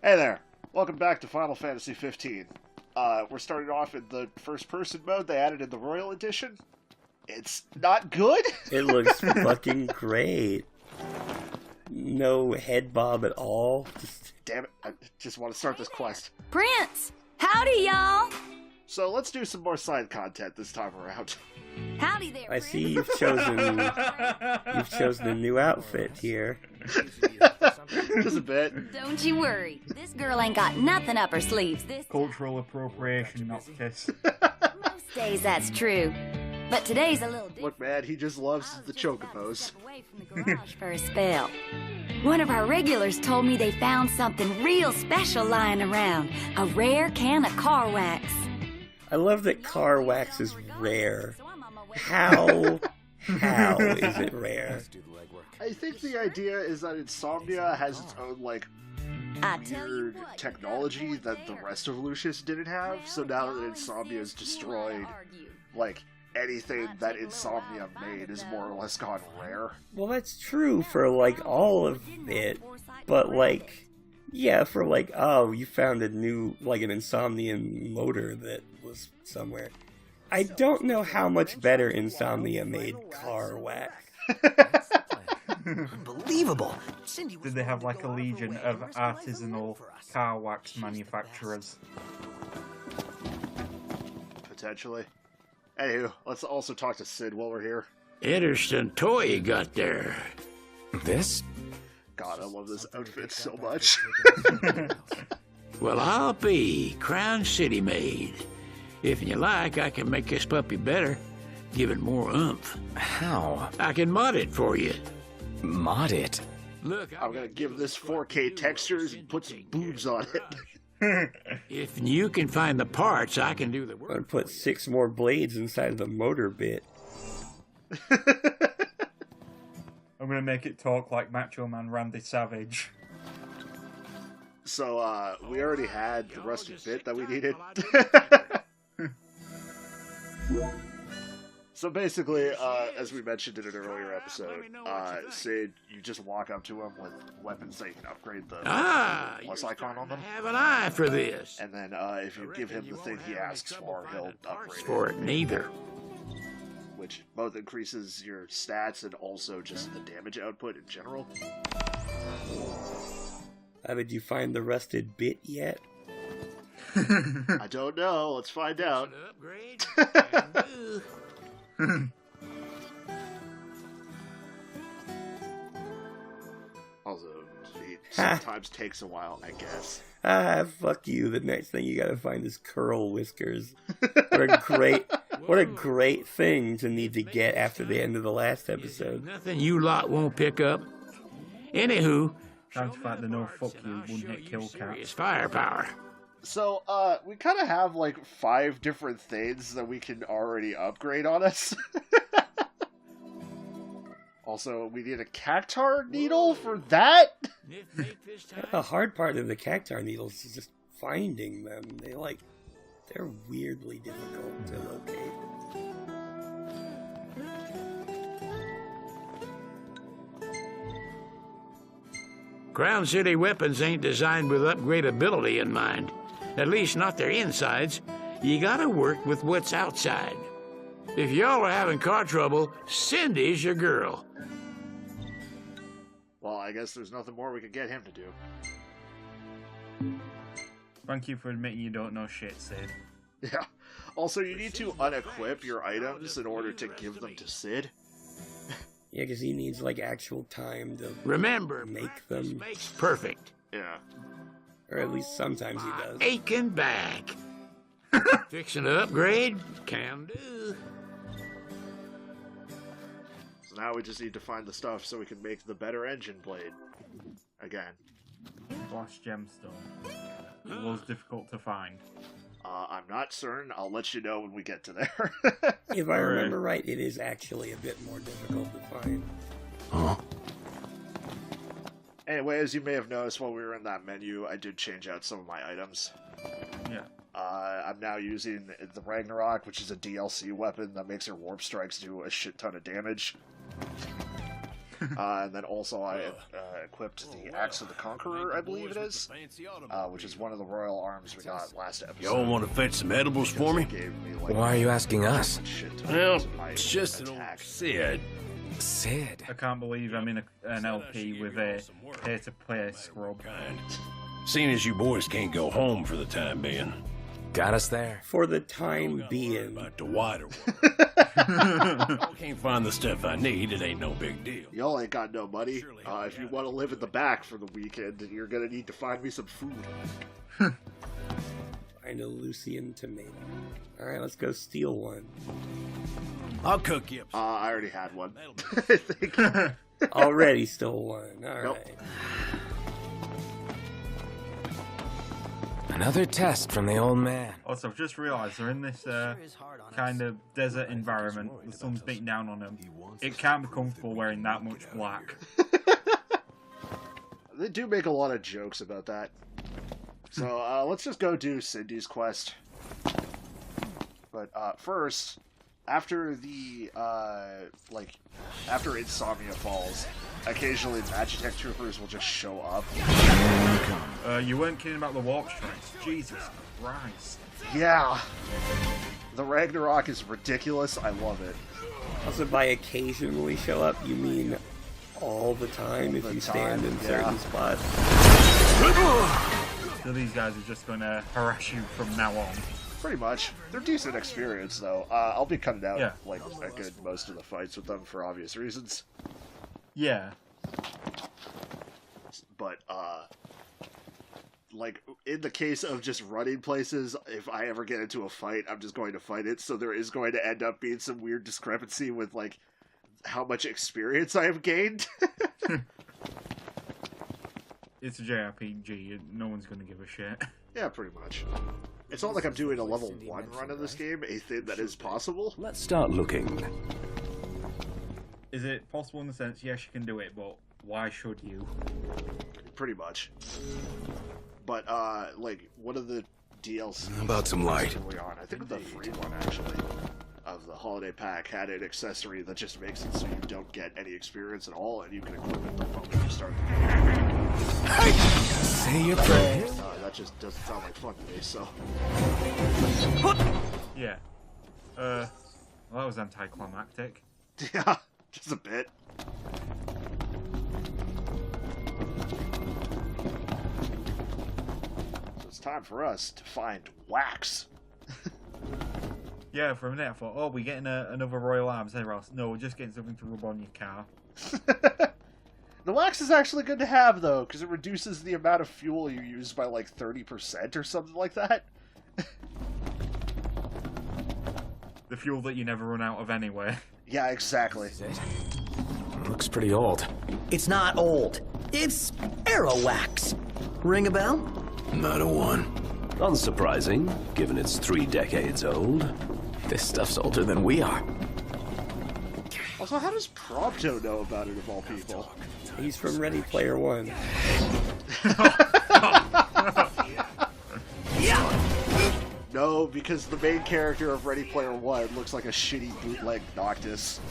Hey there! Welcome back to Final Fantasy 15. We're starting off in the first-person mode they added in the Royal Edition. It's not good! It looks fucking great. No head bob at all. Damn it, I just want to start this quest. Prince! Howdy, y'all! So let's do some more side content this time around. Howdy there, I Prince. see you've chosen a new outfit here. Just a bit. Don't you worry. This girl ain't got nothing up her sleeves. This Cultural appropriation, Noctis. most days that's true. But today's a little different. Look, man, he just loves the chocobos. Step away from the garage for a spell. One of our regulars told me they found something real special lying around. A rare can of car wax. I love that car wax is rare. How is it rare? I think the idea is that Insomnia has its own, I tell you weird what, technology that the rest of Lucius didn't have, so now that Insomnia is destroyed, anything that Insomnia made is more or less gone rare. Well, that's true for, all of it. But, oh, you found a new, an Insomnia motor that was somewhere. I don't know how much better Insomnia made car wax. Unbelievable. Did they have a legion of artisanal car wax manufacturers? Potentially. Anywho, let's also talk to Sid while we're here. Interesting toy you got there. This? God, I love this outfit so much. Well, I'll be Crown City made. If you like, I can make this puppy better. Give it more oomph. How? I can mod it for you. Mod it? Look, I'm gonna give this 4K textures and put some boobs on it. if you can find the parts, I can do the I'm work. gonna put 6 more blades inside of the motor bit. I'm gonna make it talk like Macho Man Randy Savage. So, we already had the rusted bit that we needed. So basically, as we mentioned in an earlier episode, Sid, you just walk up to him with weapons that you can upgrade the plus icon on them. Have an eye for this. And then if you give him the thing he asks for, he'll upgrade For it. it neither. Which both increases your stats and also just the damage output in general. Did you find the rusted bit yet? I don't know. Let's find out. Upgrade. Can do. Also, it sometimes takes a while, I guess. Fuck you. The next thing you gotta find is curl whiskers. What a great thing to need to get after the end of the last episode. Nothing you lot won't pick up. Anywho, Time to fight the no fuck you, one-hit kill cat. serious firepower. So, we kind of have, 5 different things that we can already upgrade on us. Also, we need a cactar needle for that? The hard part of the cactar needles is just finding them. They're weirdly difficult to locate. Crown City weapons ain't designed with upgradability in mind. At least not their insides. You gotta work with what's outside. If y'all are having car trouble, Cindy's your girl. Well, I guess there's nothing more we could get him to do. Thank you for admitting you don't know shit, Sid. Yeah. Also, you need to unequip your items in order to give them to Sid. Yeah, because he needs actual time to Remember, make them, makes perfect. Yeah. or at least sometimes he does. Aching back. Fixing to upgrade? Can do. So now we just need to find the stuff so we can make the better engine blade. Again. Blast gemstone. It was difficult to find. I'm not certain. I'll let you know when we get to there. If I remember right, it is actually a bit more difficult to find. Huh? Anyway, as you may have noticed while we were in that menu, I did change out some of my items. Yeah. I'm now using the Ragnarok, which is a DLC weapon that makes her warp strikes do a shit ton of damage. And then also I equipped the Axe of the Conqueror, I believe it is, which is one of the royal arms we got last episode. Y'all want to fetch some edibles for me? Why are you asking us? Well, it's just an old Sid. Sid. I can't believe I'm in an LP with a pay-to-play scrub. Seeing as you boys can't go home for the time being. Got us there. For the time being. About the wider world. I can't find the stuff I need, it ain't no big deal. Y'all ain't got no money. If you want to live in the back for the weekend, you're gonna need to find me some food. Find a Lucian tomato. Alright, let's go steal one. I'll cook you. I already had one. I think. Already stole one. Alright. Nope. Another test from the old man. Also, I've just realised they're in this kind of desert environment. The sun's beating down on them. It can't be comfortable wearing that much black. They do make a lot of jokes about that. So let's just go do Cindy's quest. But first, after the after Insomnia falls, occasionally Magitech troopers will just show up. You weren't kidding about the warp strikes. Jesus Christ. Yeah. The Ragnarok is ridiculous. I love it. Also, by occasionally show up, you mean all the time if you stand in certain spots. So these guys are just going to harass you from now on. Pretty much. They're decent experience, though. I'll be cutting out Yeah. like a good most of the fights with them for obvious reasons. Yeah. But like in the case of just running places, if I ever get into a fight, I'm just going to fight it. So there is going to end up being some weird discrepancy with like how much experience I have gained. It's a JRPG. No one's going to give a shit. Yeah, pretty much. It's not like I'm doing a level 1 run of this game, a thing that is possible. Let's start looking. Is it possible in the sense, yes, you can do it, but why should you? Pretty much. But, like, one of the DLC... About some light. Early on, I think the free one, actually, of the holiday pack had an accessory that just makes it so you don't get any experience at all, and you can equip it the moment you start the game. Hey! Say your prayers. That just doesn't sound like fun to me, so... Yeah. Well, that was anticlimactic. Yeah, just a bit. So it's time for us to find wax. Yeah, for a minute I thought, oh, we're getting another Royal Arms anywhere else. No, we're just getting something to rub on your car. The wax is actually good to have, though, because it reduces the amount of fuel you use by, like, 30% or something like that. The fuel that you never run out of anyway. Yeah, exactly. Looks pretty old. It's not old. It's arrow wax. Ring a bell? Not a one. Unsurprising, given it's 3 decades old. This stuff's older than we are. Also, how does Prompto know about it, of all people? He's from Ready Player One. No, because the main character of Ready Player One looks like a shitty bootleg Noctis.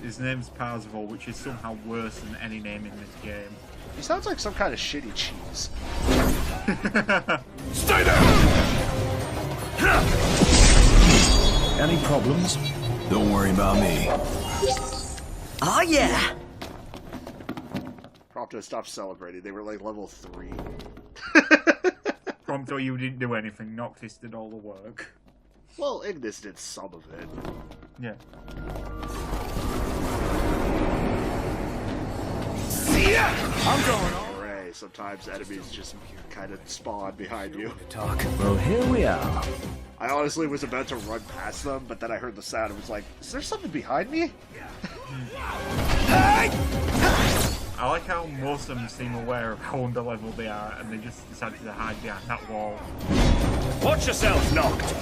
His name's Parzival, which is somehow worse than any name in this game. He sounds like some kind of shitty cheese. Stay there! Any problems? Don't worry about me. Oh, yeah. Prompto stopped celebrating. They were like level 3. Prompto, you didn't do anything. Noctis did all the work. Well, Ignis did some of it. Yeah. I'm going on. Hooray, sometimes enemies just kind of spawn behind you. Talk. Well, here we are. I honestly was about to run past them, but then I heard the sound and was like, is there something behind me? I like how most of them seem aware of how underleveled they are, and they just decided to hide behind that wall. Watch yourself, knocked.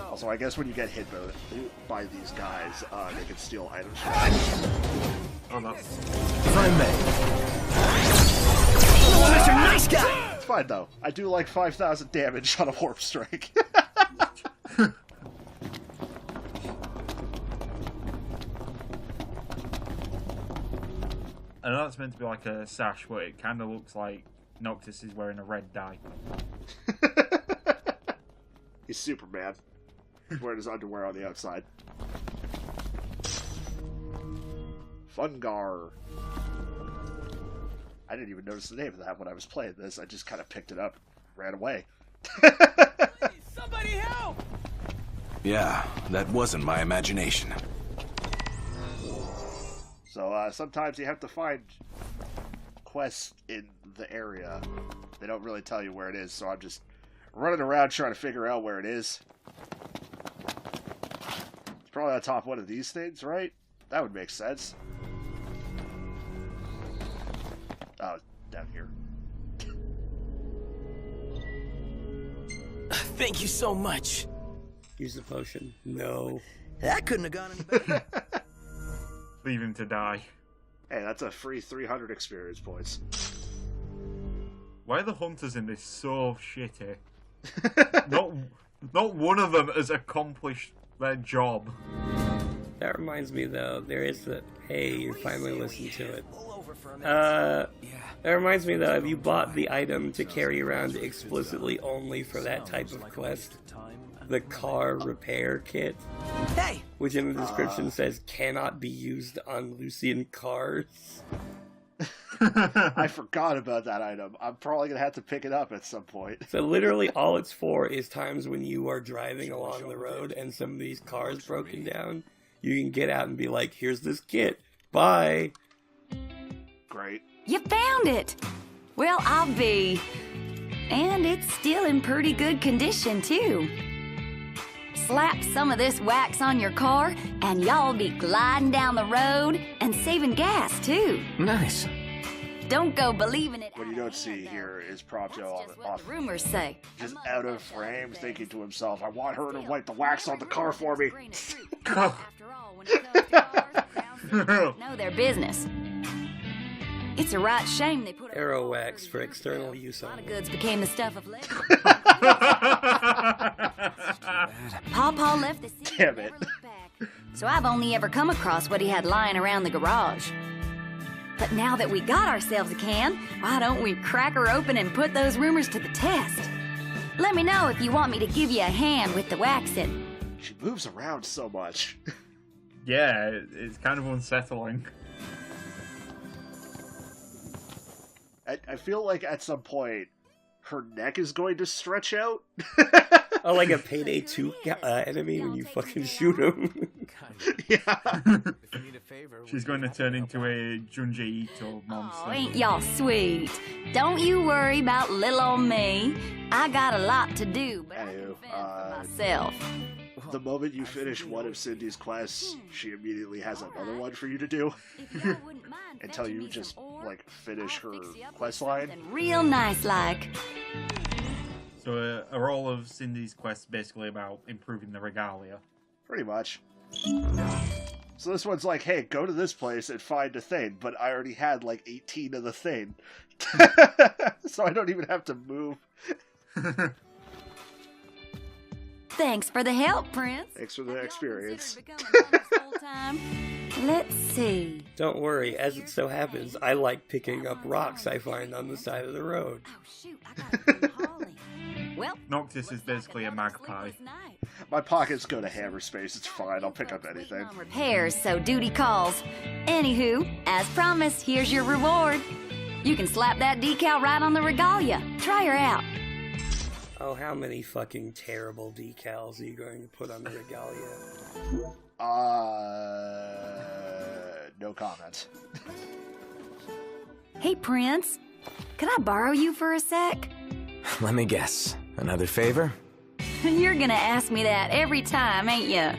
Also, I guess when you get hit by these guys, they can steal items. Oh, that's... If I may. Oh, Mr. Nice Guy! It's fine, though. I do like 5,000 damage on a warp strike. I know it's meant to be like a sash, but it kind of looks like Noctis is wearing a red dye. He's Superman. He's wearing his underwear on the outside. Fungar. I didn't even notice the name of that when I was playing this. I just kind of picked it up, ran away. Somebody help! Yeah, that wasn't my imagination. So sometimes you have to find quests in the area. They don't really tell you where it is, so I'm just running around trying to figure out where it is. It's probably on top of one of these things, right? That would make sense. Oh, down here. Thank you so much. Use the potion. No. That couldn't have gone any better. Leave him to die. Hey, that's a free 300 experience points. Why are the hunters in this so shitty? Not one of them has accomplished their job. That reminds me, though, there is the... Hey, you finally listened to it. That reminds me, though, have you bought the item to carry around explicitly only for that type of quest? The car repair kit? Hey! Which in the description says, cannot be used on Lucian cars. I forgot about that item. I'm probably going to have to pick it up at some point. So literally all it's for is times when you are driving along the road and some of these cars broken down. You can get out and be like, here's this kit. Bye. Great. You found it! Well, I'll be. And it's still in pretty good condition, too. Slap some of this wax on your car, and y'all be gliding down the road and saving gas, too. Nice. Don't go believing it. What you don't see here is Prompto What the rumors say. just out of frame, thinking to himself, I want her to wipe the wax on the car for me. After all, when it comes to cars, know their business. It's a right shame they put Arrow wax for external use a lot of only. goods became the stuff of legend. Paw left the city Damn and it. never looked back. So I've only ever come across what he had lying around the garage. But now that we got ourselves a can, why don't we crack her open and put those rumors to the test? Let me know if you want me to give you a hand with the waxing. She moves around so much. Yeah, it's kind of unsettling. I feel like at some point, her neck is going to stretch out. Oh, like a Payday 2 enemy when you fucking shoot him. Yeah. She's going to turn into a Junji Ito monster. Oh, ain't y'all sweet? Don't you worry about little old me. I got a lot to do, but I can fend for myself. The moment you finish one of Cindy's quests, she immediately has another one for you to do. If y'all wouldn't mind Until fetching you me just, some ore, like, finish her I'll fix you up with quest line. something real nice like. So are all of Cindy's quests basically about improving the regalia? Pretty much. So this one's like, hey, go to this place and find a thing, but I already had like 18 of the thing. So I don't even have to move. Thanks for the help, Prince. Thanks for the experience. Have y'all considered becoming honest full-time? Let's see. Don't worry, as it so happens, I like picking up rocks I find on the side of the road. Oh shoot, I gotta do hauling. Well, Noctis is basically a magpie. My pockets go to hammer space, it's fine, I'll pick up anything. On repairs, so duty calls. Anywho, as promised, here's your reward. You can slap that decal right on the regalia. Try her out. Oh, how many fucking terrible decals are you going to put on the regalia? No comment. Hey, Prince. Could I borrow you for a sec? Let me guess. Another favor? You're gonna ask me that every time, ain't ya?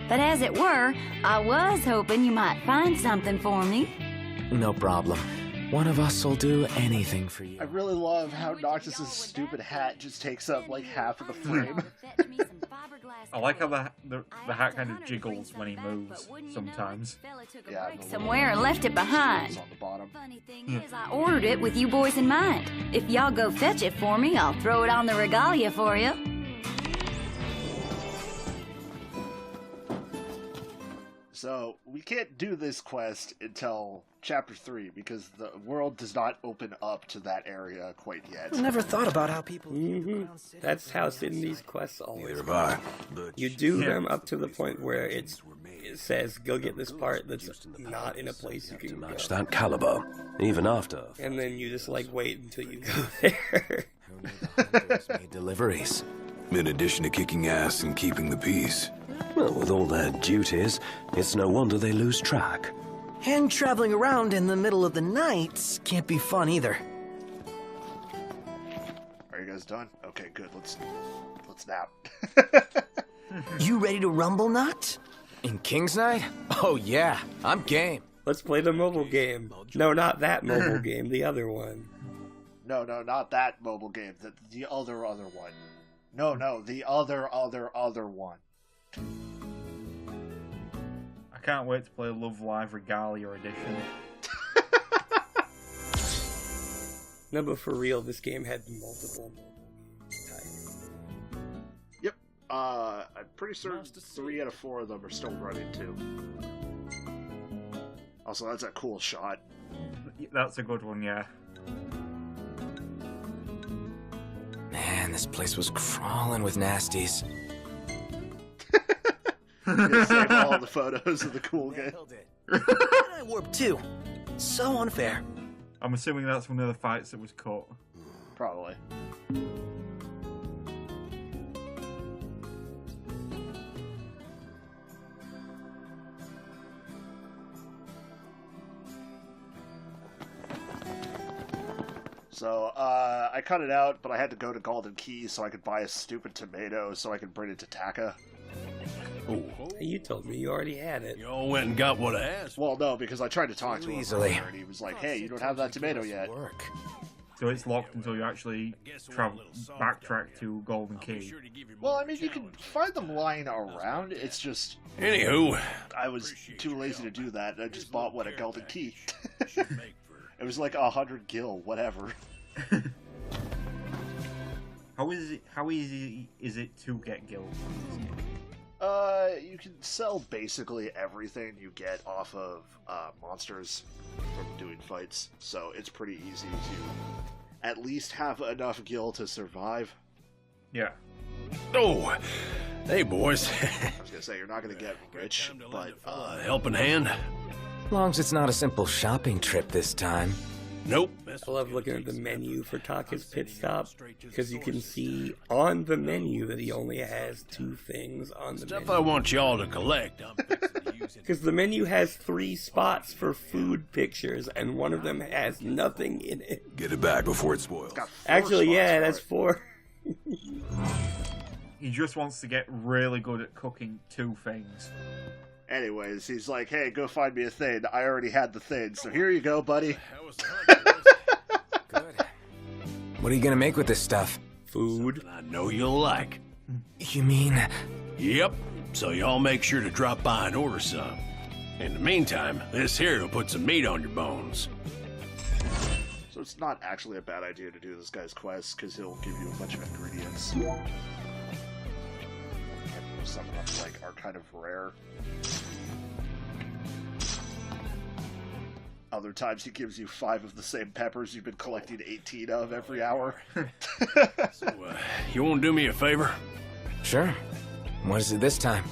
But as it were, I was hoping you might find something for me. No problem. One of us will do anything for you. I really love how Noctis's stupid hat just takes up like half of the frame. I like how the hat kind of jiggles when he moves sometimes. Yeah, Somewhere and left it behind. On the bottom. Funny thing is, I ordered it with you boys in mind. If y'all go fetch it for me, I'll throw it on the regalia for you. So we can't do this quest until Chapter 3 because the world does not open up to that area quite yet. I never thought about how people... That's how Sydney's quests always Neither have I. You do them up to the point where it says, go get this part that's not in a place you can go. Match that caliber, even after. And then you just, like, wait until you go there. Made deliveries. In addition to kicking ass and keeping the peace. Well, with all their duties, it's no wonder they lose track. And traveling around in the middle of the night can't be fun either. Are you guys done? Okay, good. Let's nap. You ready to rumble, Nut? In King's Night? Oh yeah, I'm game. Let's play the mobile game. No, not that mobile game, the other one. No, not that mobile game. The other one. No, the other one. I can't wait to play Love Live Regalia Edition. No, but for real, this game had multiple types. Yep. I'm pretty certain 3 out of 4 of them are still running too. Also, that's a cool shot. That's a good one, yeah. Man, this place was crawling with nasties. Save all the photos of the cool guy. I warped too. So unfair. I'm assuming that's one of the fights that was cut. Probably. So, I cut it out, but I had to go to Golden Key so I could buy a stupid tomato so I could bring it to Taka. Oh, You told me you already had it. you all went and got what I asked for. Well, no, because I tried to talk to him Easily. earlier, and he was like, hey, you don't have that tomato yet. Work. So it's locked until you actually backtrack to Golden Key. Well, I mean, you can find them lying around, it's just... Anywho, I was too lazy to do that, and I just bought, a Golden Key. It was like 100 gil, whatever. How easy is it to get guild? You can sell basically everything you get off of monsters from doing fights, so it's pretty easy to at least have enough gil to survive. Yeah. oh, hey boys, I was gonna say, you're not gonna get rich, but a helping hand? Long as it's not a simple shopping trip this time. Nope. I love looking at the menu for Taka's pit stop, because you can see on the menu that he only has 2 things on the Stuff menu. I want y'all to collect. I'm fixing to use it. Because the menu has 3 spots for food pictures, and one of them has nothing in it. Get it back before it spoils. it's got 4 Actually, spots yeah, for that's it. 4. He just wants to get really good at cooking 2 things. Anyways, he's like, hey, go find me a thing. I already had the thing, so here you go, buddy. How was the hunt, boys? Good. What are you gonna make with this stuff? Food. I know you'll like. You mean... Yep. So y'all make sure to drop by and order some. In the meantime, this here will put some meat on your bones. So it's not actually a bad idea to do this guy's quest, because he'll give you a bunch of ingredients. And some of them, like, are kind of rare. Other times he gives you 5 of the same peppers you've been collecting 18 of every hour. So, you won't do me a favor? Sure. What is it this time?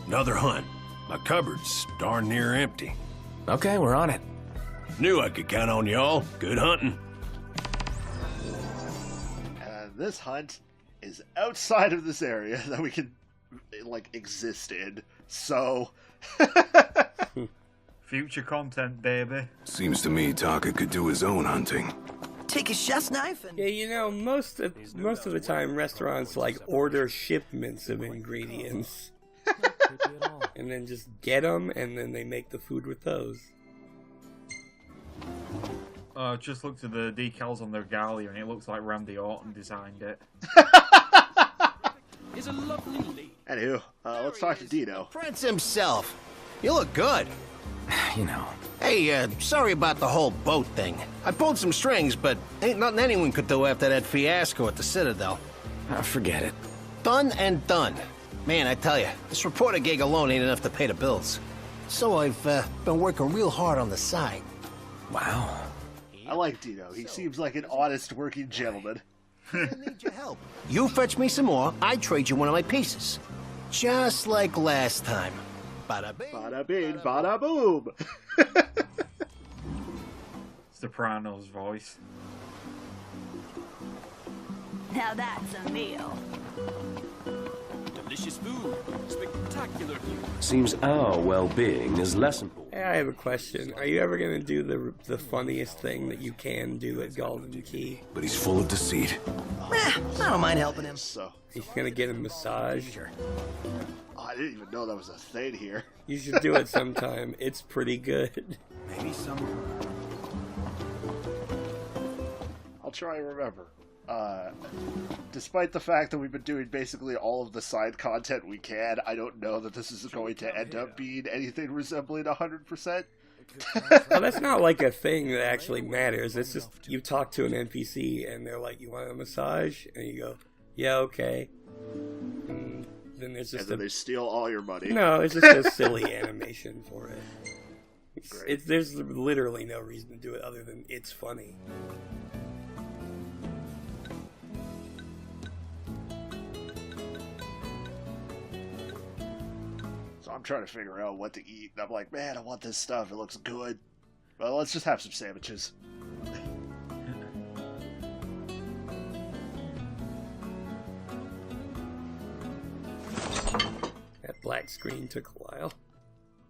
Another hunt. My cupboard's darn near empty. Okay, we're on it. Knew I could count on y'all. Good hunting. And this hunt is outside of this area that we can, like, exist in. So... Future content, baby. Seems to me Taka could do his own hunting. Take a chef's knife and... Yeah, you know, most of the time restaurants, like, order shipments of ingredients. And then just get them, and then they make the food with those. Just looked at the decals on their Regalia, and it looks like Randy Orton designed it. Anywho, let's talk to Dino. Prince himself. You look good. You know. Hey, sorry about the whole boat thing. I pulled some strings, but ain't nothing anyone could do after that fiasco at the Citadel. Forget it. Done and done. Man, I tell you, this reporter gig alone ain't enough to pay the bills. So I've been working real hard on the side. Wow. I like Dino. He seems like an honest working gentleman. I need your help. You fetch me some more, I trade you one of my pieces. Just like last time. Bada bing, Bada bing, bada boom. Soprano's voice. Now that's a meal. Delicious food, spectacular view. Seems our well-being is less important. Hey, I have a question. Are you ever gonna do the funniest thing that you can do at Golden Key? But he's full of deceit. I don't mind helping him. So, He's gonna get a massage. oh, I didn't even know that was a thing here. You should do it sometime. It's pretty good. Maybe some. I'll try and remember. Despite the fact that we've been doing basically all of the side content we can, I don't know that this is going to end up being anything resembling 100%. Well, that's not like a thing that actually matters. It's just you talk to an NPC and they're like, "You want a massage?" And you go, "Yeah, okay." And then there's just And then they steal all your money. No, it's just a silly animation for it. There's literally no reason to do it other than it's funny. So I'm trying to figure out what to eat. And I'm like, man, I want this stuff. It looks good. Well, let's just have some sandwiches. That black screen took a while.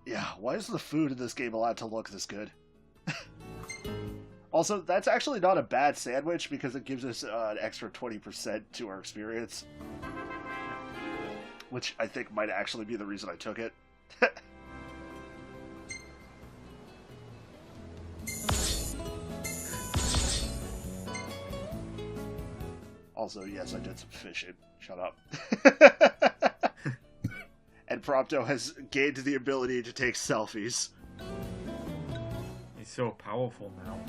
Yeah, why is the food in this game allowed to look this good? Also, that's actually not a bad sandwich because it gives us an extra 20% to our experience. Which I think might actually be the reason I took it. Also, yes, I did some fishing. Shut up. And Prompto has gained the ability to take selfies. He's so powerful now.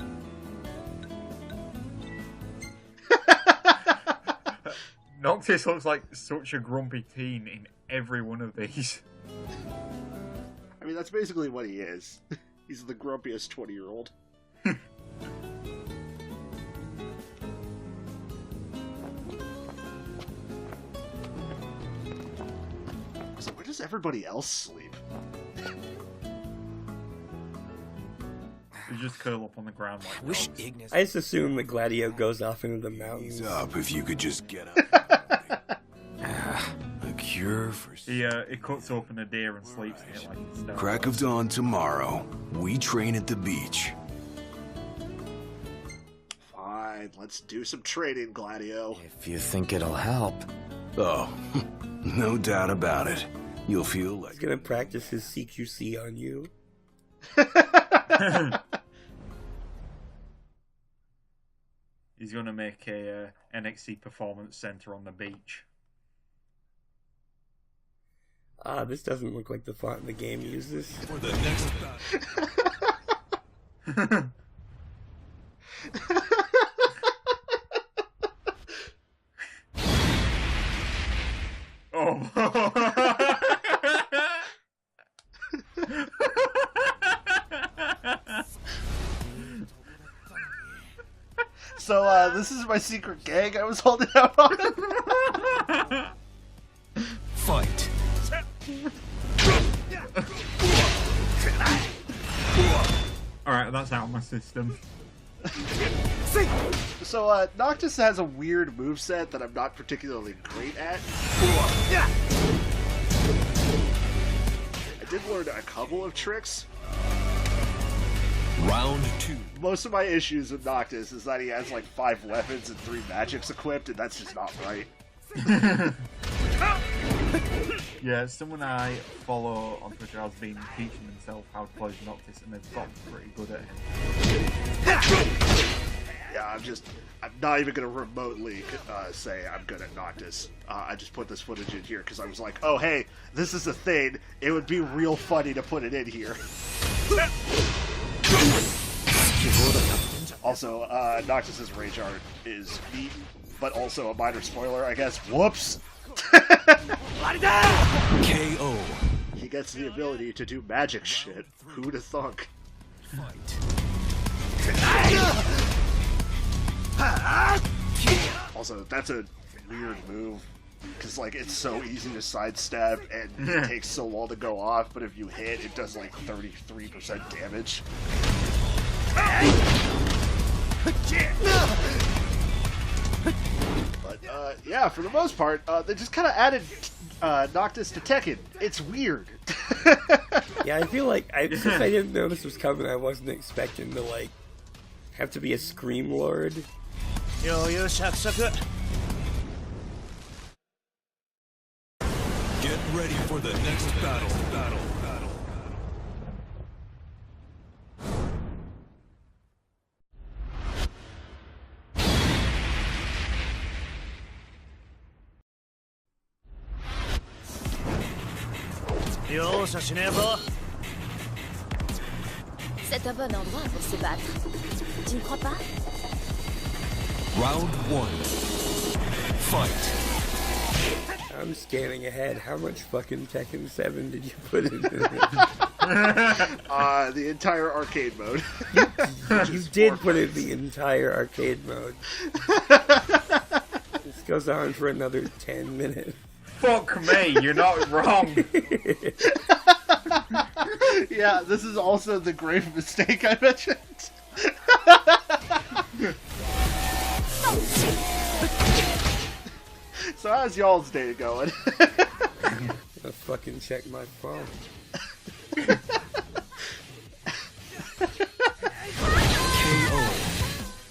Noctis looks like such a grumpy teen in every one of these. I mean, that's basically what he is. He's the grumpiest 20-year-old. So where does everybody else sleep? You just curl up on the ground like Wish dogs. Ignis. I just assume that Gladio goes off into the mountains. Up if you could just get up. A cure for... He cuts open a deer and sleeps in it like it's stone. Crack of dawn tomorrow. We train at the beach. Fine, let's do some training, Gladio. If you think it'll help. Oh, no doubt about it. You'll feel like... He's gonna practice his CQC on you. He's gonna make a NXT Performance Center on the beach. Ah, this doesn't look like the font the game uses. For the next Oh. So, this is my secret gang I was holding out on. fight. Alright, that's out of my system. So, Noctis has a weird moveset that I'm not particularly great at. I did learn a couple of tricks. Round 2. Most of my issues with Noctis is that he has like 5 weapons and 3 magics equipped, and that's just not right. Yeah, someone I follow on Twitter has been teaching himself how to play Noctis, and they've gotten pretty good at him. Yeah, I'm not even gonna remotely say I'm good at Noctis. I just put this footage in here because I was like, oh hey, this is a thing. It would be real funny to put it in here. Also, Noctis's rage art is neat, but also a minor spoiler, I guess. Whoops! KO. He he gets the ability to do magic shit. Who'd have thunk? Also, that's a weird move. Because, like, it's so easy to sidestep, and it takes so long to go off, but if you hit, it does, like, 33% damage. But, yeah, for the most part, they just kind of added Noctis to Tekken. It's weird. Yeah, I feel like, since I didn't know this was coming, I wasn't expecting to, like, have to be a Scream Lord. Get ready for the next battle. C'est un bon endroit pour se battre. Tu ne crois pas? Round 1. Fight. I'm scanning ahead. How much fucking Tekken 7 did you put into this? The entire arcade mode. You did put in the entire arcade mode. This goes on for another 10 minutes. Fuck me, you're not wrong. Yeah, this is also the grave mistake I mentioned. So how's y'all's day going? I'll fucking check my phone.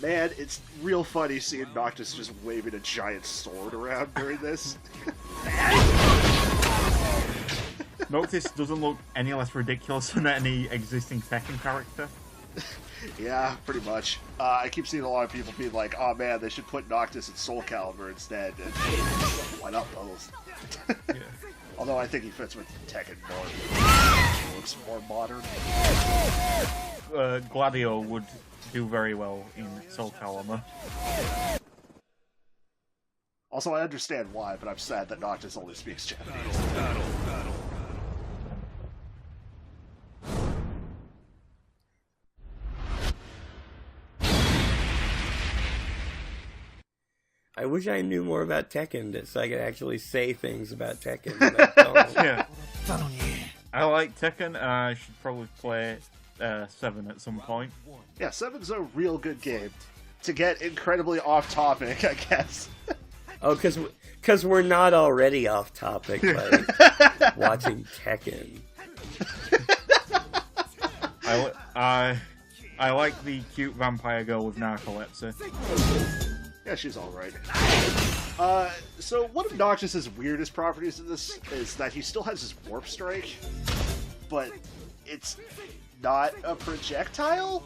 Man, it's real funny seeing Noctis just waving a giant sword around during this. Noctis doesn't look any less ridiculous than any existing Tekken character. Yeah, pretty much. I keep seeing a lot of people being like, oh man, they should put Noctis in Soul Calibur instead. And why not both? Yeah. Although I think he fits with Tekken more. He looks more modern. Gladio would do very well in Soul Calibur. Also, I understand why, but I'm sad that Noctis only speaks Japanese. I wish I knew more about Tekken so I could actually say things about Tekken. But I don't. Yeah. I like Tekken. I should probably play 7 at some point. Yeah, 7's a real good game. To get incredibly off topic, I guess. Oh, because we're not already off topic by watching Tekken. I like the cute vampire girl with narcolepsy. Yeah, she's alright. So one of Noctis' weirdest properties in this is that he still has his warp strike, but it's not a projectile,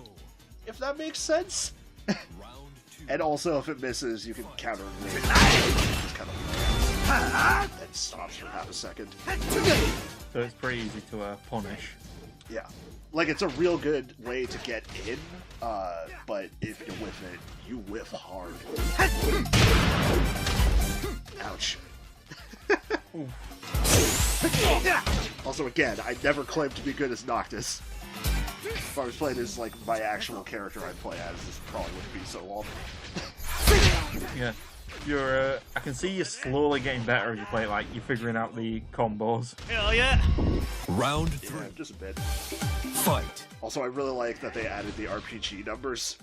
if that makes sense. And also, if it misses, you can counter it. Just kind of and stops for half a second. So it's pretty easy to punish. Yeah. Like, it's a real good way to get in, but if you whiff it, you whiff hard. Ouch. Also, again, I never claimed to be good as Noctis. If I was playing as, like, my actual character I'd play as, this probably wouldn't be so long. Yeah. You're, I can see you slowly getting better as you play, like, you're figuring out the combos. Hell yeah! Round 3. Yeah, just a bit. Fight. Also, I really like that they added the RPG numbers.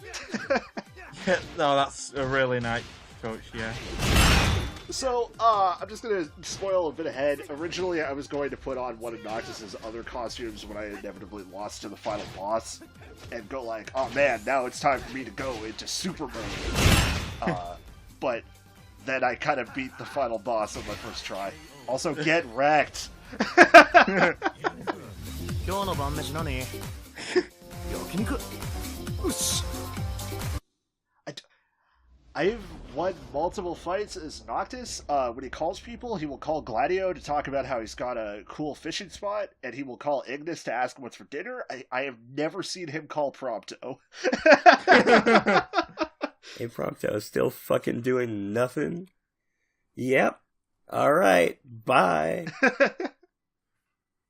Yeah, no, that's a really nice touch, yeah. So, I'm just gonna spoil a bit ahead. Originally, I was going to put on one of Noctis' other costumes when I inevitably lost to the final boss, and go like, oh man, now it's time for me to go into super mode. But then I kind of beat the final boss on my first try. Also, get wrecked! I've won multiple fights as Noctis. When he calls people, he will call Gladio to talk about how he's got a cool fishing spot, and he will call Ignis to ask him what's for dinner. I have never seen him call Prompto. Hey, Prompto, still fucking doing nothing? Yep. Alright, bye.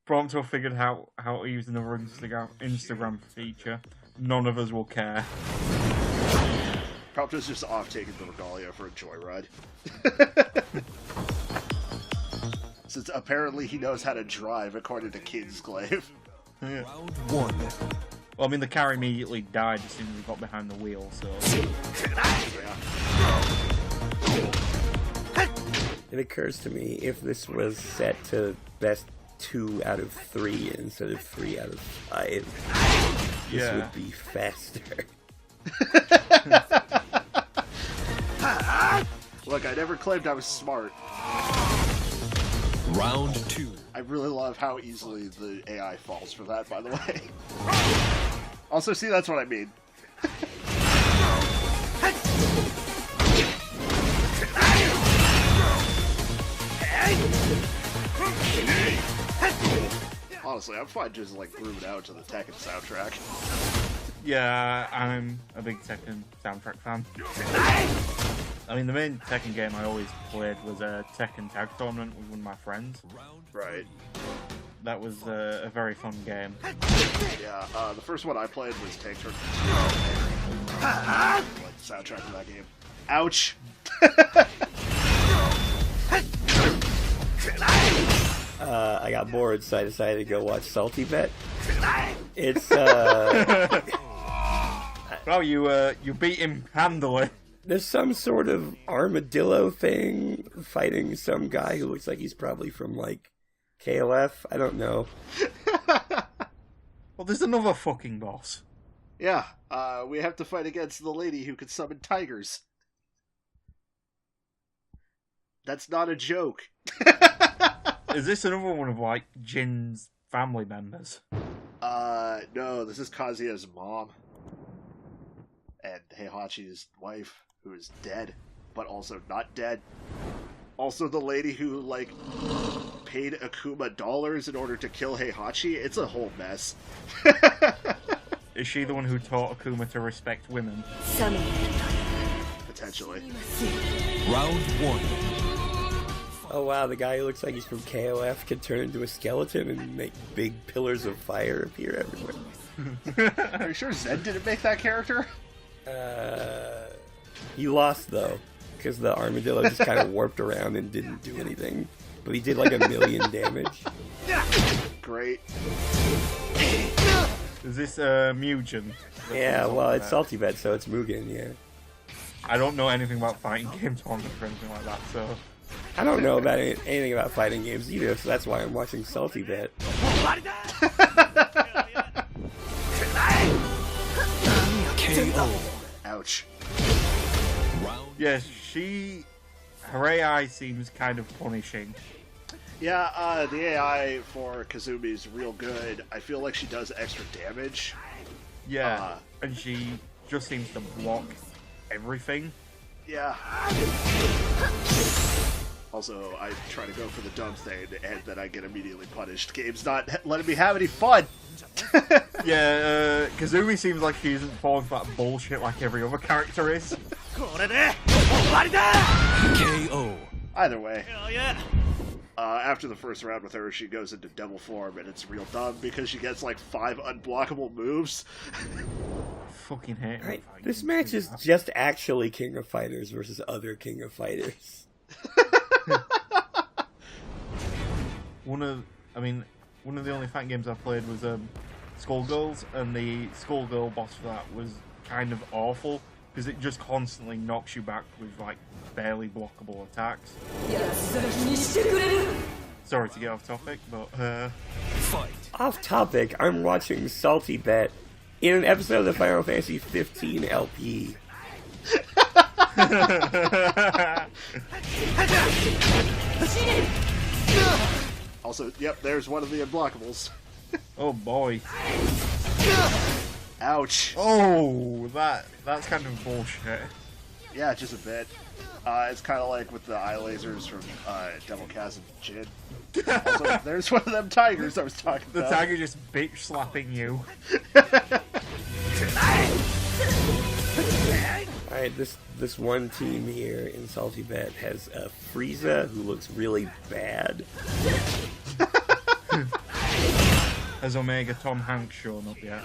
Prompto figured how to use another Instagram feature. None of us will care. Prompto's just off taking the Regalia for a joyride. Since apparently he knows how to drive, according to Kingsglaive. Yeah. Round 1. Well, I mean, the car immediately died as soon as we got behind the wheel, so... It occurs to me, if this was set to best 2 out of 3 instead of 3 out of 5, this would be faster. Look, I never claimed I was smart. Round 2. I really love how easily the AI falls for that, by the way. Also, see, that's what I mean. Honestly, I'm fine just like grooving out to the Tekken soundtrack. Yeah, I'm a big Tekken soundtrack fan. I mean, the main Tekken game I always played was a Tekken Tag Tournament with one of my friends. Right. That was a very fun game. Yeah, the first one I played was Tank Tournament 2. Like the soundtrack of that game. Ouch! I got bored, so I decided to go watch Salty Bet. It's, Well, you beat him handily. There's some sort of armadillo thing fighting some guy who looks like he's probably from, like, KOF. I don't know. Well, there's another fucking boss. Yeah, we have to fight against the lady who can summon tigers. That's not a joke. Is this another one of, like, Jin's family members? No, this is Kazuya's mom. And Heihachi's wife, who is dead, but also not dead. Also the lady who, like, paid Akuma dollars in order to kill Heihachi. It's a whole mess. Is she the one who taught Akuma to respect women? Potentially. Round 1. Oh wow, the guy who looks like he's from KOF can turn into a skeleton and make big pillars of fire appear everywhere. Are you sure Zed didn't make that character? He lost though, because the armadillo just kind of warped around and didn't do anything. But he did like 1,000,000 damage. Great. Is this Mugen? Yeah, well, it's Salty Bet, so it's Mugen, yeah. I don't know anything about fighting game tournaments or anything like that, so... I don't know about anything about fighting games either, so that's why I'm watching Salty Bet. KO. Ouch. Yeah, her AI seems kind of punishing. Yeah, the AI for Kazumi is real good. I feel like she does extra damage. Yeah, and she just seems to block everything. Yeah. Also, I try to go for the dumb thing, and then I get immediately punished. Game's not letting me have any fun! Yeah, Kazumi seems like she isn't falling for that bullshit like every other character is. KO. Either way. After the first round with her, she goes into devil form, and it's real dumb because she gets like 5 unblockable moves. Fucking hate right, this match is just actually King of Fighters versus other King of Fighters. One of the only fighting games I played was Skullgirls, and the Skullgirl boss for that was kind of awful because it just constantly knocks you back with like barely blockable attacks. Sorry to get off topic, but Fight. Off topic, I'm watching Salty Bet in an episode of the Final Fantasy 15 LP. Also, yep, there's one of the unblockables. Oh boy. Ouch. Oh, that's kind of bullshit. Yeah, just a bit. It's kind of like with the eye lasers from Devil Chasm Jin. Also, there's one of them tigers I was talking about. The tiger just bitch slapping you. Alright, this one team here in Salty Bet has a Frieza who looks really bad. Has Omega Tom Hanks shown up yet?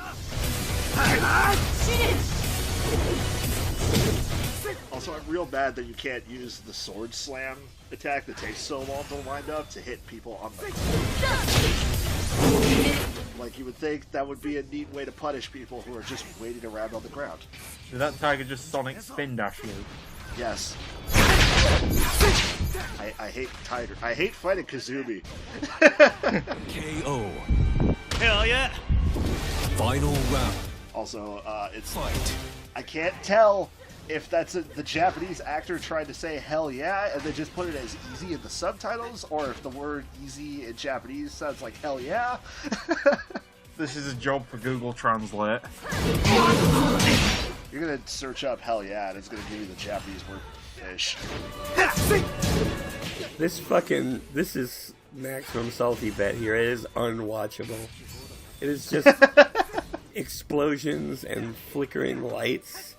Also, I'm real mad that you can't use the sword slam attack that takes so long to wind up to hit people on the Like, you would think that would be a neat way to punish people who are just waiting around on the ground. Did that tiger just Sonic spin dash you? Yes. I hate Tiger. I hate fighting Kazumi. KO. Hell yeah! Final round. Also, it's... I can't tell if that's the Japanese actor trying to say hell yeah and they just put it as easy in the subtitles, or if the word easy in Japanese sounds like hell yeah. This is a job for Google Translate. You're gonna search up hell yeah and it's gonna give you the Japanese word fish. This is maximum salty bet here. It is unwatchable. It is just explosions and flickering lights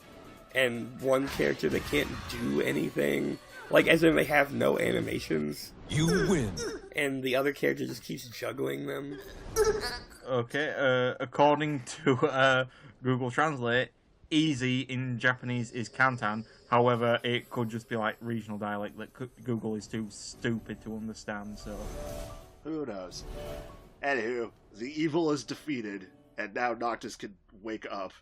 and one character that can't do anything. Like, as in they have no animations. You win. And the other character just keeps juggling them. Okay, according to Google Translate, easy in Japanese is Kantan. However, it could just be like regional dialect that Google is too stupid to understand, so... Who knows? Anywho, the evil is defeated, and now Noctis can wake up.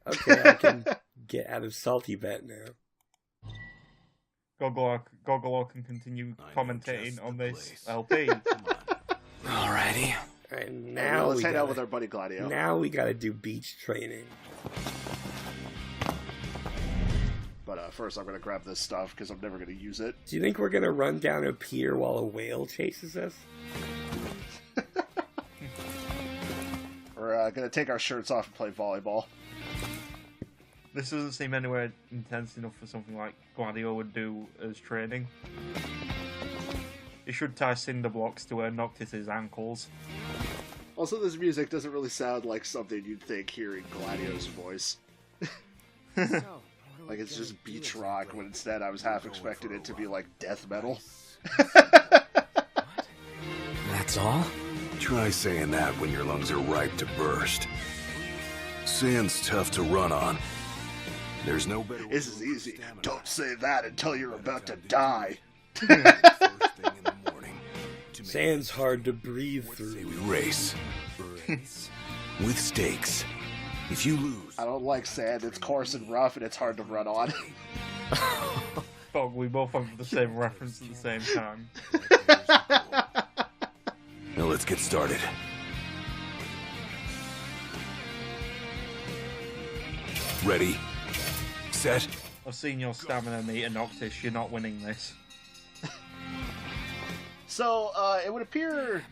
Okay, I can get out of salty bet now. Goggle can continue commentating on this LP. Alrighty. Alright, now let's hang out with our buddy Gladio. Now we gotta do beach training. But first I'm gonna grab this stuff, because I'm never gonna use it. Do you think we're gonna run down a pier while a whale chases us? We're gonna take our shirts off and play volleyball. This doesn't seem anywhere intense enough for something like Gladio would do as training. He should tie cinder blocks to Noctis' ankles. Also, this music doesn't really sound like something you'd think hearing Gladio's voice. Like, it's just beach rock, when instead I was half expecting it to be like death metal. That's all? Try saying that when your lungs are ripe to burst. Sand's tough to run on. There's no better way. This is easy. Don't say that until you're about to die. Sand's hard to breathe through. We race. With stakes. If you lose... I don't like sand. It's coarse and rough, and it's hard to run on. Fuck, we both have the same reference at the same time. Now let's get started. Ready? Set? I've seen your stamina meter, Noctis. You're not winning this. So, it would appear...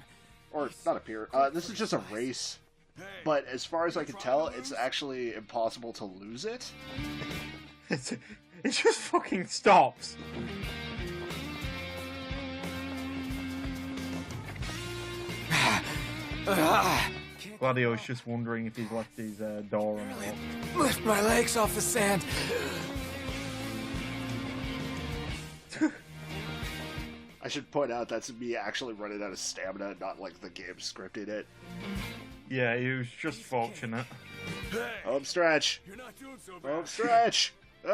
Or, not appear. This is just a race. But as far as I can tell, it's actually impossible to lose it. It just fucking stops. Gladio's just wondering if he's left his door unlocked. Lift my legs off the sand. I should point out that's me actually running out of stamina, not like the game scripted it. Yeah, he was just fortunate. Home stretch. Home stretch. Well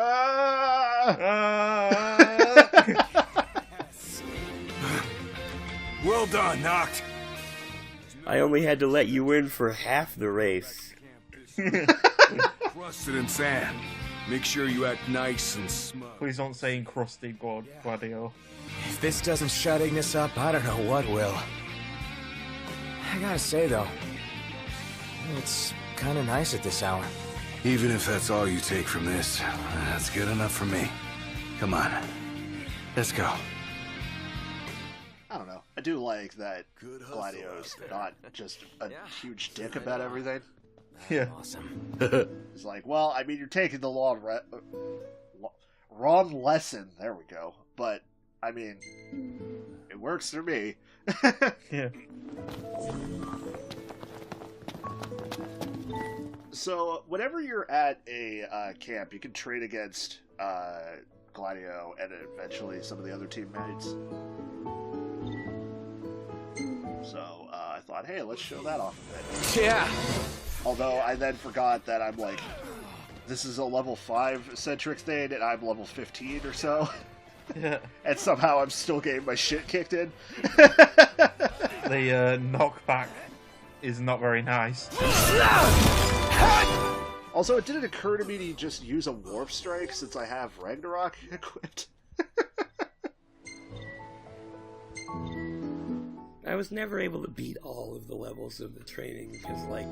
done, Noct. I only had to let you in for half the race. Crusted in sand. Make sure you act nice and smug. Please don't say encrusted, Gladio. If this doesn't shut Ignis up, I don't know what will. I gotta say, though, it's kind of nice at this hour. Even if that's all you take from this, that's good enough for me. Come on. Let's go. I don't know. I do like that Gladio's not just a huge dick about everything. Yeah. Awesome. He's like, well, I mean, you're taking the wrong lesson. There we go. But, I mean, it works for me. Yeah. So, whenever you're at a camp, you can trade against Gladio and eventually some of the other teammates. So, I thought, hey, let's show that off a bit. Yeah. Although I then forgot that I'm like, this is a level 5 centric thing, and I'm level 15 or so. Yeah. And somehow I'm still getting my shit kicked in. The knockback is not very nice. Also, it didn't occur to me to just use a warp strike since I have Ragnarok equipped. I was never able to beat all of the levels of the training because, like,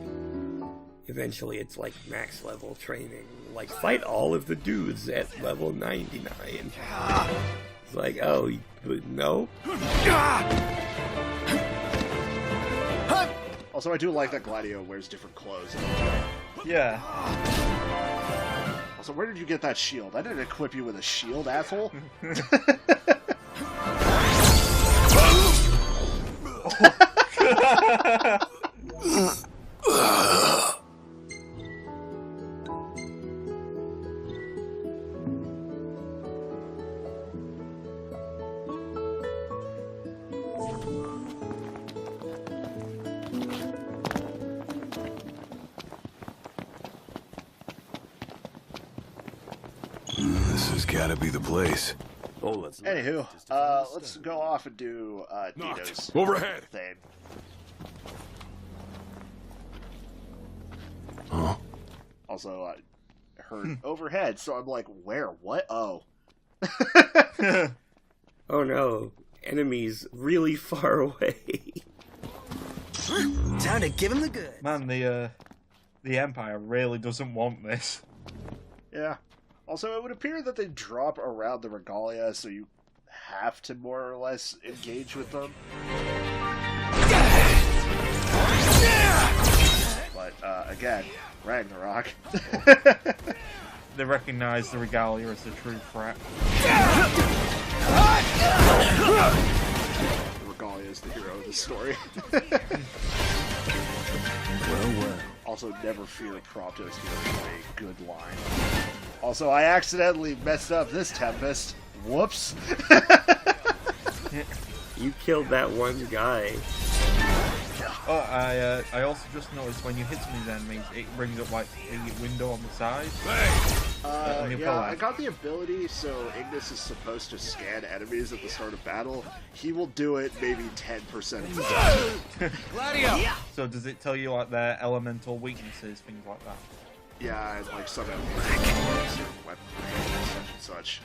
eventually it's like max level training. Like, fight all of the dudes at level 99. It's like, oh, no? Also, I do like that Gladio wears different clothes. Yeah. Also, where did you get that shield? I didn't equip you with a shield, asshole. This has gotta be the place. Anywho, let's go off and do Dino's Overhead. thing. Huh? Also, I heard overhead, so I'm like, where? What? Oh. Oh no, enemies really far away. Time to give him the good. Man, the Empire really doesn't want this. Yeah. Also, it would appear that they drop around the regalia, so you have to more or less engage with them. But, again, Ragnarok. They recognize the regalia as the true threat. The regalia is the hero of the story. Well. Also, never fear Prompto is a good line. Also, I accidentally messed up this Tempest. Whoops. You killed that one guy. Oh, I also just noticed when you hit some of these enemies, it brings up like a window on the side. Yeah, I got the ability, so Ignis is supposed to scan enemies at the start of battle. He will do it maybe 10% of the time. Gladio! So does it tell you like their elemental weaknesses, things like that? Yeah, and like some enemies, weapon and such.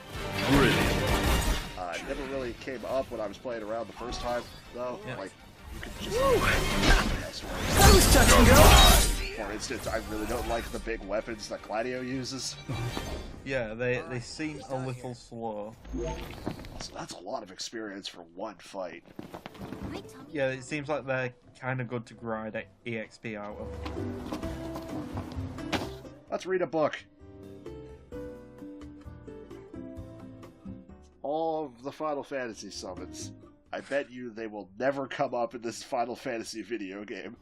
It never really came up when I was playing around the first time, though. Yeah. Like, you could just... That was touch and go! For instance, I really don't like the big weapons that Gladio uses. Yeah, they seem a little slow. So that's a lot of experience for one fight. Yeah, it seems like they're kind of good to grind EXP out of. Let's read a book. All of the Final Fantasy summons. I bet you they will never come up in this Final Fantasy video game.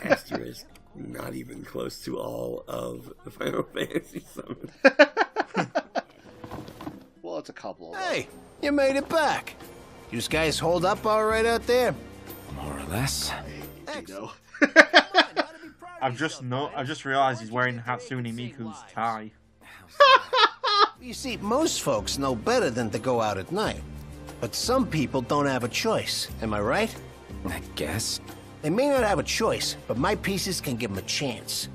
Asterisk, not even close to all of the Final Fantasy summons. Well, it's a couple of them. Hey, you made it back. You guys hold up all right out there? More or less. Hey, Dino. I just realized he's wearing Hatsune Miku's tie. You see, most folks know better than to go out at night. But some people don't have a choice, am I right? I guess. They may not have a choice, but my pieces can give them a chance.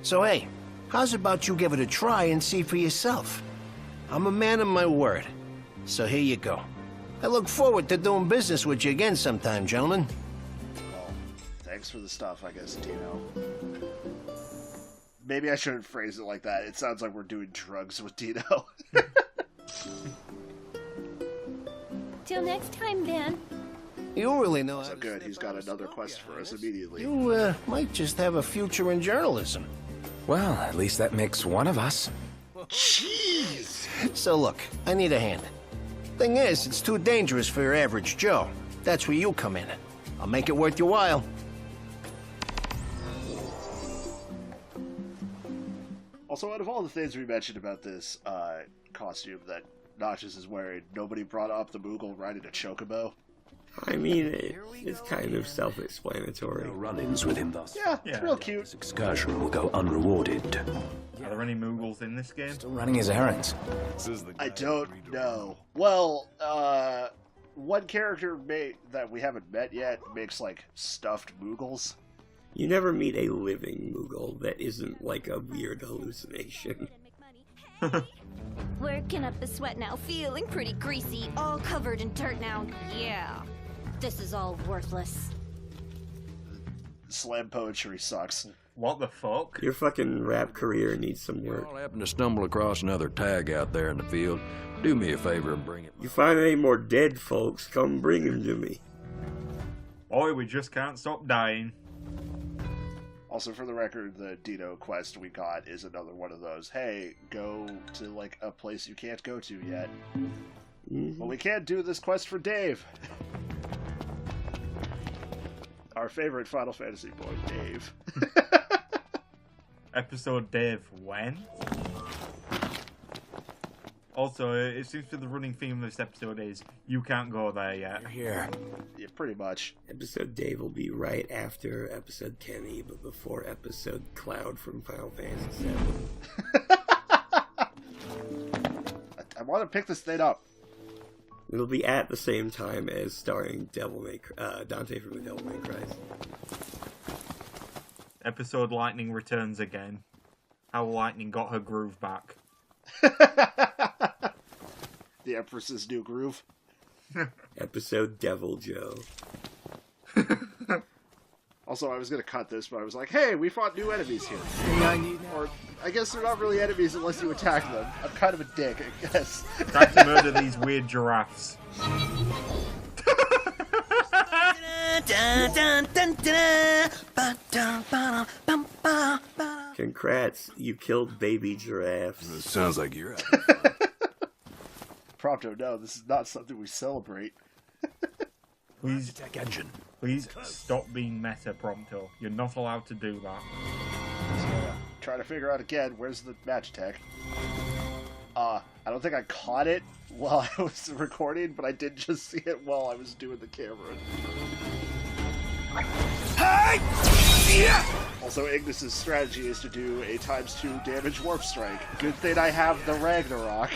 So hey, how's about you give it a try and see for yourself? I'm a man of my word. So here you go. I look forward to doing business with you again sometime, gentlemen. Well, thanks for the stuff, I guess, Dino. Maybe I shouldn't phrase it like that. It sounds like we're doing drugs with Dino. Till next time, then. You really know So good, he's got another quest for us immediately. You might just have a future in journalism. Well, at least that makes one of us. Jeez! So look, I need a hand. Thing is, it's too dangerous for your average Joe. That's where you come in. I'll make it worth your while. Also, out of all the things we mentioned about this costume that Notches is wearing, nobody brought up the Moogle riding a chocobo. I mean, it's kind of self-explanatory. No run-ins with him thus. Yeah, it's real cute. This excursion will go unrewarded. Are there any Moogles in this game? Still running his errands. I don't know. Well, one character that we haven't met yet makes, like, stuffed Moogles. You never meet a living Moogle that isn't like a weird hallucination. Working up a sweat now, feeling pretty greasy, all covered in dirt now. Yeah, this is all worthless. Slam poetry sucks. What the fuck? Your fucking rap career needs some work. I'll happen to stumble across another tag out there in the field. Do me a favor and bring it. You find any more dead folks, come bring them to me. Boy, we just can't stop dying. Also, for the record, the Dino quest we got is another one of those, hey, go to, like, a place you can't go to yet. Mm-hmm. But we can't do this quest for Dave. Our favorite Final Fantasy boy, Dave. Episode Dave when? Also, it seems to be the running theme of this episode is, you can't go there yet. You're here. Yeah, pretty much. Episode Dave will be right after episode Kenny, but before episode Cloud from Final Fantasy VII. I want to pick this thing up. It'll be at the same time as starring Dante from the Devil May Cry. Episode Lightning returns again. How Lightning got her groove back. The Empress's New Groove. Episode Devil Joe. Also, I was going to cut this, but I was like, hey, we fought new enemies here. Or, I guess they're not really enemies unless you attack them. I'm kind of a dick, I guess. Try to murder these weird giraffes. Congrats, you killed baby giraffes. It sounds like you're Prompto, no, this is not something we celebrate. Please, please stop being meta, Prompto. You're not allowed to do that. So, trying to figure out again, where's the Magitech? I don't think I caught it while I was recording, but I did just see it while I was doing the camera. Also, Ignis's strategy is to do a ×2 damage warp strike. Good thing I have the Ragnarok.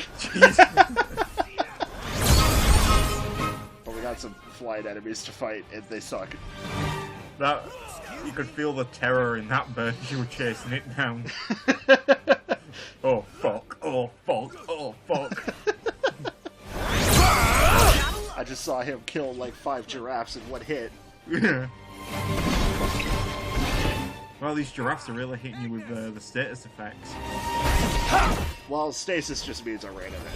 But we got some flying enemies to fight, and they suck. That you could feel the terror in that bird as you were chasing it down. Oh fuck! Oh fuck! Oh fuck! I just saw him kill like 5 giraffes in one hit. Yeah. Well, these giraffes are really hitting you with the status effects. Well, stasis just means I ran into it.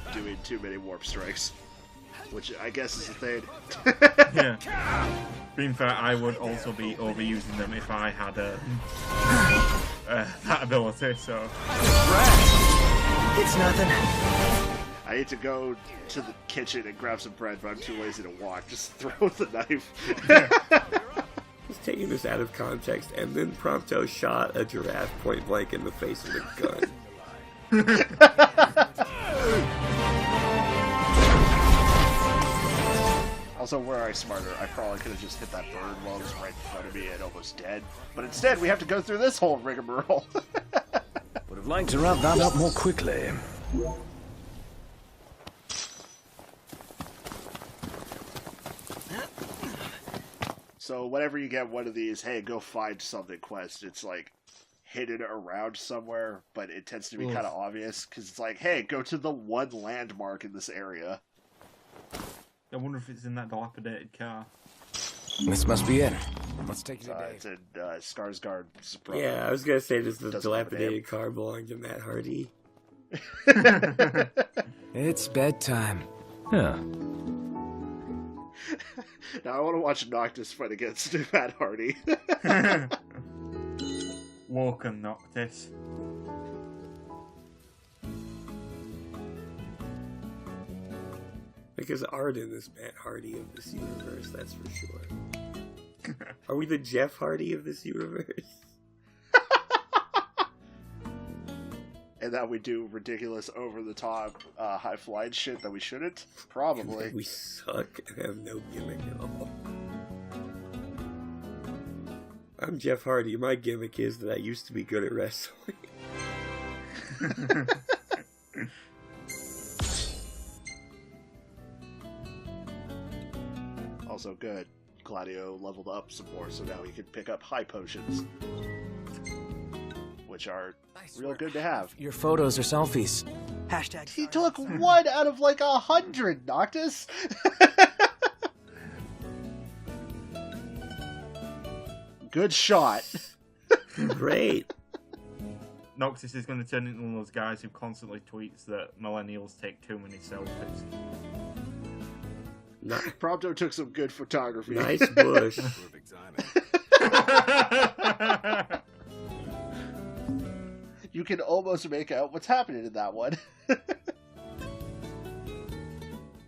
From doing too many warp strikes. Which I guess is a thing. Yeah. Being fair, I would also be overusing them if I had that ability, so... It's nothing. I need to go to the kitchen and grab some bread, but I'm too lazy to walk. Just throw the knife. Just taking this out of context, and then Prompto shot a giraffe point blank in the face with a gun. Also, were I smarter, I probably could have just hit that bird while it was right in front of me and almost dead. But instead, we have to go through this whole rigmarole. Would have liked to wrap that up more quickly. So whenever you get one of these, hey, go find something quest, it's like hidden around somewhere, but it tends to be kind of obvious, because it's like, hey, go to the one landmark in this area. I wonder if it's in that dilapidated car. This must be it. Let's take it to Dave. It's in Skarsgård. Yeah, I was gonna say, does the dilapidated car belong to Matt Hardy? It's bedtime. Huh. Now I want to watch Noctis fight against Matt Hardy. Walker Noctis. Because Arden is Matt Hardy of this universe, that's for sure. Are we the Jeff Hardy of this universe? and that we do ridiculous, over-the-top, high-flying shit that we shouldn't? Probably. We suck and have no gimmick at all. I'm Jeff Hardy. My gimmick is that I used to be good at wrestling. Also good. Gladio leveled up some more, so now he can pick up high potions. Which are real good to have. Your photos or selfies. He took 1 out of like 100, Noctis! Good shot. Great. Noctis is going to turn into one of those guys who constantly tweets that millennials take too many selfies. Prompto took some good photography. Nice bush. Perfect timing. You can almost make out what's happening in that one.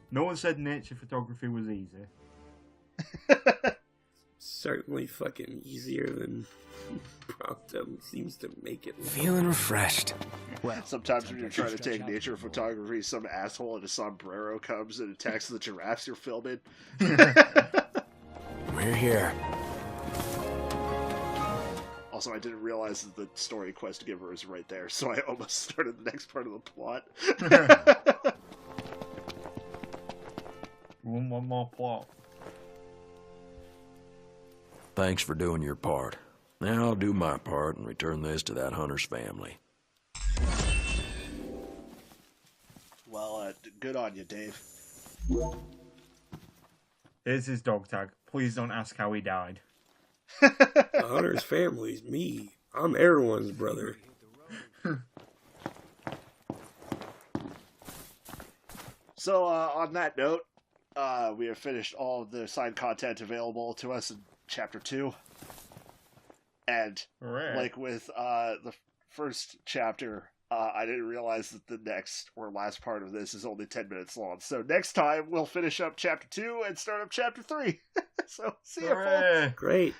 No one said nature photography was easy. Certainly fucking easier than Prompto seems to make it. Feeling refreshed. Well, sometimes when you're trying to take nature photography, some asshole in a sombrero comes and attacks the giraffes you're filming. We're here. Also, I didn't realize that the story quest giver is right there, so I almost started the next part of the plot. One more plot. Thanks for doing your part. Now I'll do my part and return this to that hunter's family. Well, good on you, Dave. Here's his dog tag. Please don't ask how he died. The hunter's family's me. I'm everyone's brother. So, on that note, we have finished all of the side content available to us in Chapter 2. And, like with the first chapter, I didn't realize that the next or last part of this is only 10 minutes long. So next time, we'll finish up Chapter 2 and start up Chapter 3. So, see ya, folks. Great.